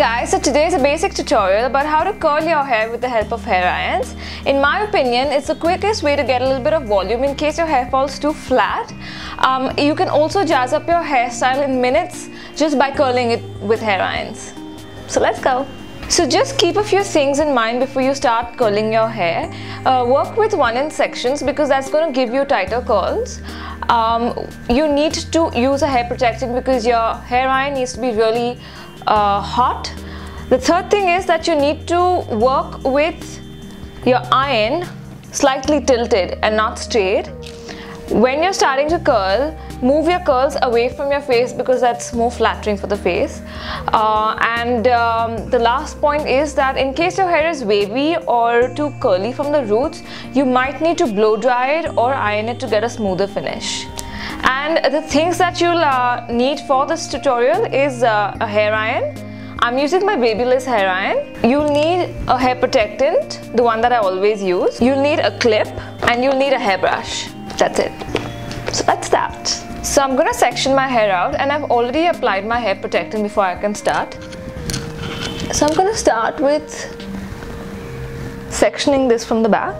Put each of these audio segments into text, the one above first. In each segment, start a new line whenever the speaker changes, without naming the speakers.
guys, so today is a basic tutorial about how to curl your hair with the help of hair irons. In my opinion, it's the quickest way to get a little bit of volume in case your hair falls too flat. You can also jazz up your hairstyle in minutes just by curling it with hair irons. So let's go. So just keep a few things in mind before you start curling your hair. Work with 1" sections because that's going to give you tighter curls. You need to use a hair protectant because your hair iron needs to be really hot. The third thing is that you need to work with your iron slightly tilted and not straight. When you're starting to curl, move your curls away from your face because that's more flattering for the face. The last point is that in case your hair is wavy or too curly from the roots, you might need to blow dry it or iron it to get a smoother finish. And the things that you'll need for this tutorial is a hair iron. I'm using my Babyless hair iron. You'll need a hair protectant, the one that I always use. You'll need a clip and you'll need a hairbrush. That's it. So let's start. So I'm gonna section my hair out, and I've already applied my hair protectant before I can start. So I'm gonna start with sectioning this from the back.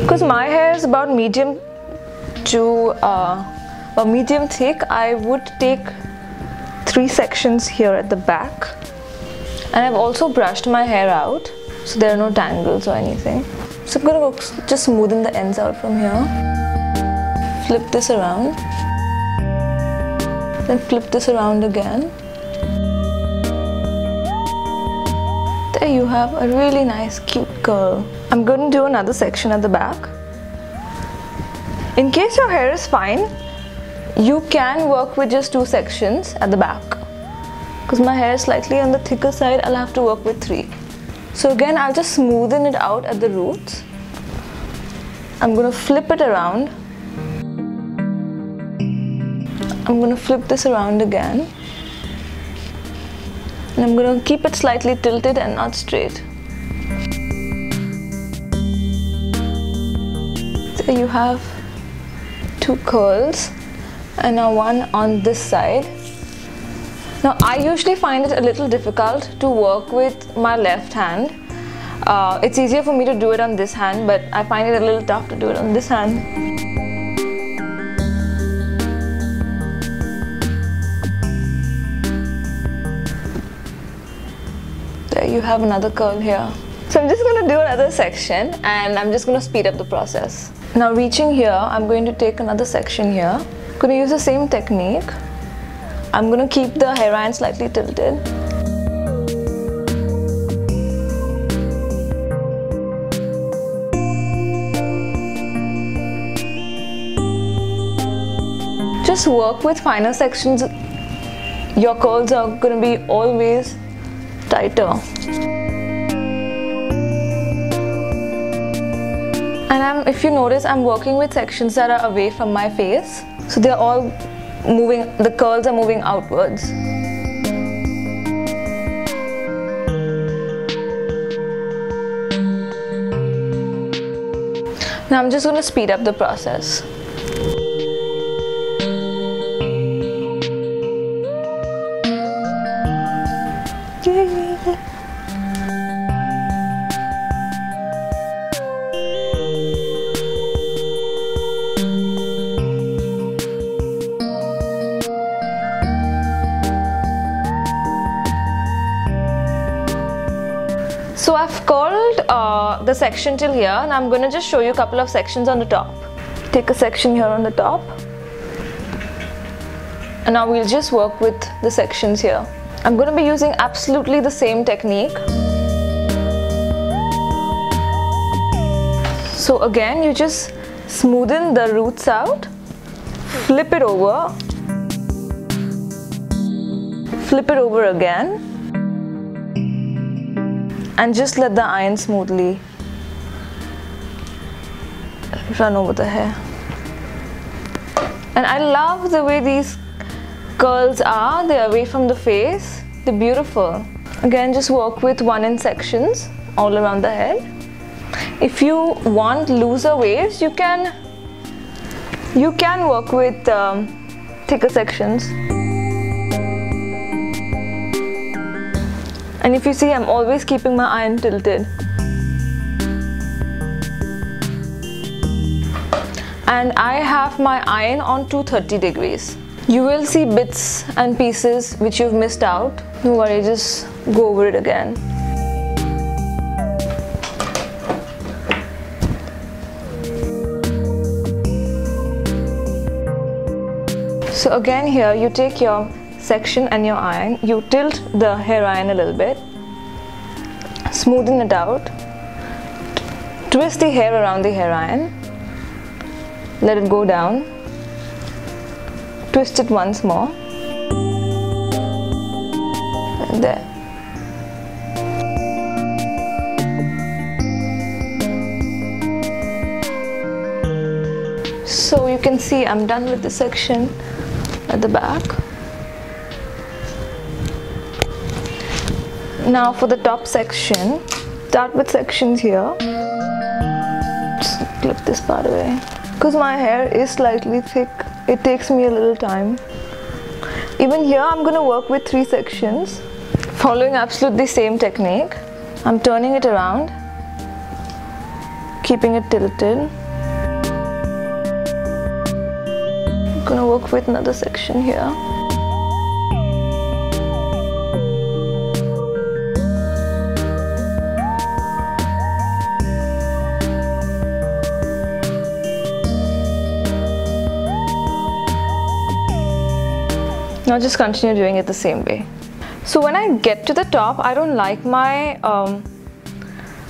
Because my hair is about medium to medium thick, I would take 3 sections here at the back. And I've also brushed my hair out, so there are no tangles or anything. So I'm going to just smoothen the ends out from here. Flip this around. Then flip this around again. There you have a really nice cute curl. I'm going to do another section at the back. In case your hair is fine, you can work with just 2 sections at the back. Because my hair is slightly on the thicker side, I'll have to work with 3. So again, I'll just smoothen it out at the roots. I'm going to flip it around. I'm going to flip this around again. And I'm going to keep it slightly tilted and not straight. There you have 2 curls. And now one on this side. Now I usually find it a little difficult to work with my left hand. It's easier for me to do it on this hand, but I find it a little tough to do it on this hand. There you have another curl here. So I'm just going to do another section and I'm just going to speed up the process. Now reaching here, I'm going to take another section here. I'm going to use the same technique. I'm going to keep the hair iron slightly tilted. Just work with finer sections. Your curls are going to be always tighter. And if you notice, I'm working with sections that are away from my face. So they're all moving, the curls are moving outwards. Now I'm just going to speed up the process. So I've curled the section till here, and I'm going to just show you a couple of sections on the top. Take a section here on the top, and now we'll just work with the sections here. I'm going to be using absolutely the same technique. So again, you just smoothen the roots out, flip it over again, and just let the iron smoothly run over the hair. And I love the way these curls are. They're away from the face. They're beautiful. Again, just work with 1" sections all around the head. If you want looser waves, you can work with thicker sections. And if you see, I'm always keeping my iron tilted. And I have my iron on 230 degrees. You will see bits and pieces which you've missed out. No worry, just go over it again. So again here, you take your section and your iron, you tilt the hair iron a little bit, smoothen it out, twist the hair around the hair iron, let it go down, twist it once more, and there. So you can see I'm done with the section at the back. Now for the top section, start with sections here. Just clip this part away. Because my hair is slightly thick, it takes me a little time. Even here I'm going to work with 3 sections, following absolutely same technique. I'm turning it around, keeping it tilted. I'm going to work with another section here. Now just continue doing it the same way. So when I get to the top, I don't like my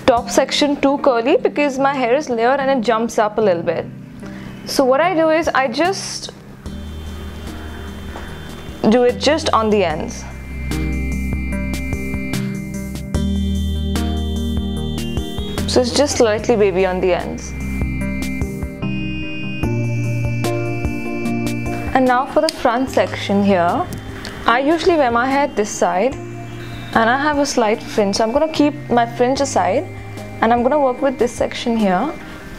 top section too curly because my hair is layered and it jumps up a little bit. So what I do is I just do it just on the ends. So it's just slightly wavy on the ends. And now for the front section here, I usually wear my hair this side and I have a slight fringe. So I'm going to keep my fringe aside and I'm going to work with this section here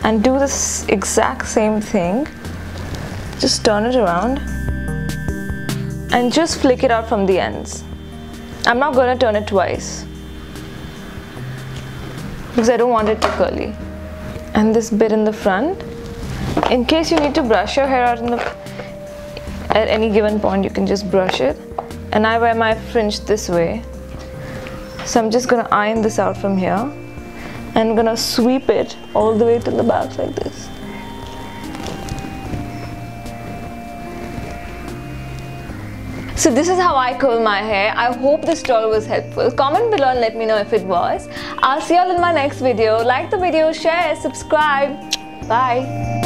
and do this exact same thing. Just turn it around and just flick it out from the ends. I'm not going to turn it twice because I don't want it too curly. And this bit in the front, in case you need to brush your hair out at any given point, you can just brush it. And I wear my fringe this way. So I'm just going to iron this out from here and I'm going to sweep it all the way to the back like this. So this is how I curl my hair. I hope this tutorial was helpful. Comment below and let me know if it was. I'll see you all in my next video. Like the video, share, subscribe. Bye.